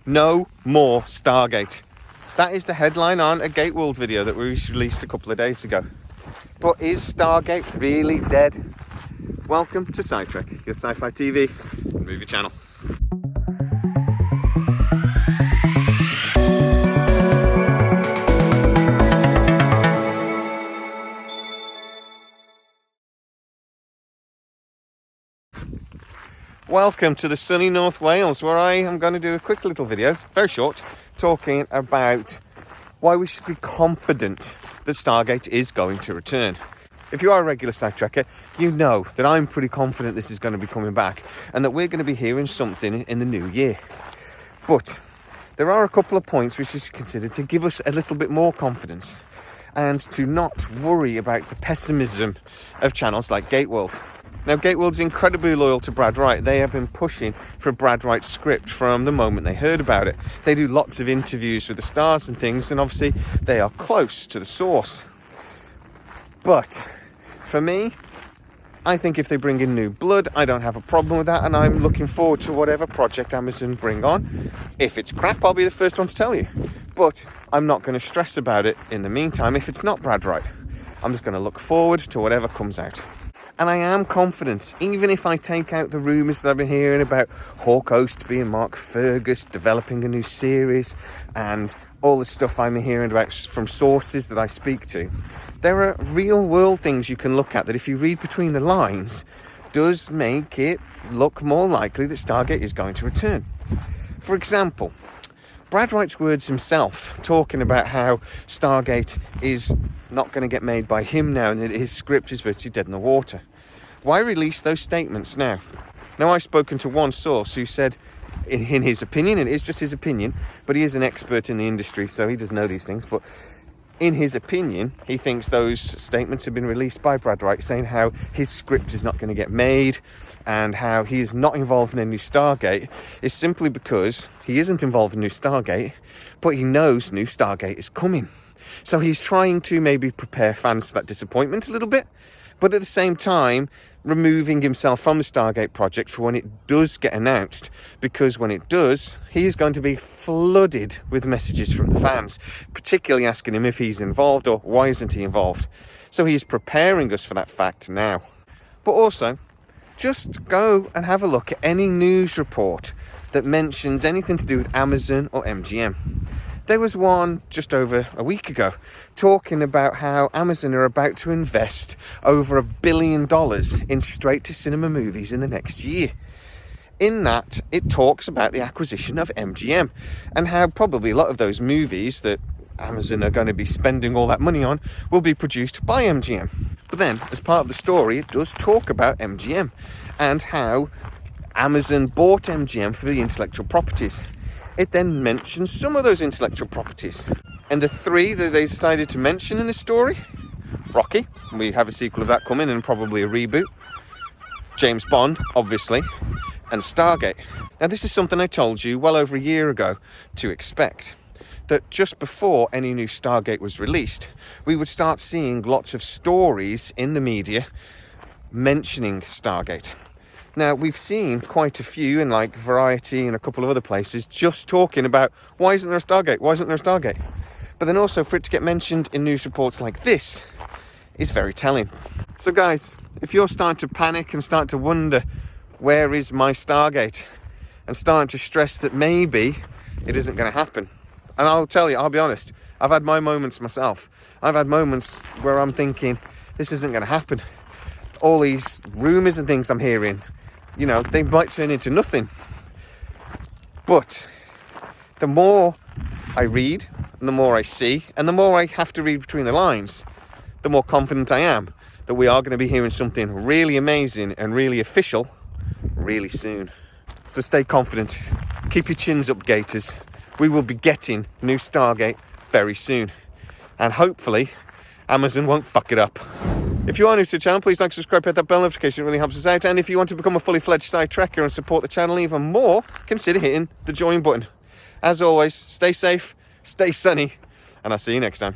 No more Stargate. That is the headline on a Gate World video that we released a couple of days ago. But is Stargate really dead? Welcome to SciTrek, your sci-fi TV movie channel. Welcome to the sunny North Wales, where I am going to do a quick little video, very short, talking about why we should be confident that Stargate is going to return. If you are a regular SciTrekker, you know that I'm pretty confident this is going to be coming back and that we're going to be hearing something in the new year. But there are a couple of points which you should consider to give us a little bit more confidence and to not worry about the pessimism of channels like Gate World. Now, Gate World is incredibly loyal to Brad Wright. They have been pushing for a Brad Wright script from the moment they heard about it. They do lots of interviews with the stars and things, and obviously they are close to the source. But for me, I think if they bring in new blood, I don't have a problem with that, and I'm looking forward to whatever project Amazon bring on. If it's crap, I'll be the first one to tell you. But I'm not going to stress about it in the meantime if it's not Brad Wright. I'm just going to look forward to whatever comes out. And I am confident, even if I take out the rumours that I've been hearing about Hawk Host being Mark Fergus, developing a new series, and all the stuff I'm hearing about from sources that I speak to. There are real world things you can look at that, if you read between the lines, does make it look more likely that Stargate is going to return. For example, Brad Wright's words himself, talking about how Stargate is not going to get made by him now and that his script is virtually dead in the water. Why release those statements now? Now, I've spoken to one source who said, in his opinion, and it is just his opinion, but he is an expert in the industry, so he does know these things, but in his opinion, he thinks those statements have been released by Brad Wright saying how his script is not going to get made and how he is not involved in a new Stargate is simply because he isn't involved in new Stargate, but he knows new Stargate is coming. So he's trying to maybe prepare fans for that disappointment a little bit, but at the same time, removing himself from the Stargate project for when it does get announced, because when it does, he is going to be flooded with messages from the fans, particularly asking him if he's involved or why isn't he involved. So he's preparing us for that fact now. But also, just go and have a look at any news report that mentions anything to do with Amazon or MGM. There was one just over a week ago talking about how Amazon are about to invest over $1 billion in straight-to-cinema movies in the next year. In that, it talks about the acquisition of MGM and how probably a lot of those movies that Amazon are going to be spending all that money on will be produced by MGM. But then, as part of the story, it does talk about MGM and how Amazon bought MGM for the intellectual properties. It then mentions some of those intellectual properties. And the three that they decided to mention in this story: Rocky, we have a sequel of that coming and probably a reboot, James Bond, obviously, and Stargate. Now, this is something I told you well over a year ago to expect. That just before any new Stargate was released, we would start seeing lots of stories in the media mentioning Stargate. Now, we've seen quite a few in like Variety and a couple of other places just talking about why isn't there a Stargate? Why isn't there a Stargate? But then also for it to get mentioned in news reports like this is very telling. So guys, if you're starting to panic and start to wonder, where is my Stargate? And starting to stress that maybe it isn't going to happen. And I'll tell you, I'll be honest, I've had my moments myself. I've had moments where I'm thinking, this isn't going to happen. All these rumours and things I'm hearing, you know, they might turn into nothing. But the more I read, and the more I see, and the more I have to read between the lines, the more confident I am that we are going to be hearing something really amazing and really official really soon. So stay confident. Keep your chins up, Gators. We will be getting new Stargate very soon. And hopefully, Amazon won't fuck it up. If you are new to the channel, please like, subscribe, hit that bell notification, it really helps us out. And if you want to become a fully fledged Sci-Trekker and support the channel even more, consider hitting the join button. As always, stay safe, stay sunny, and I'll see you next time.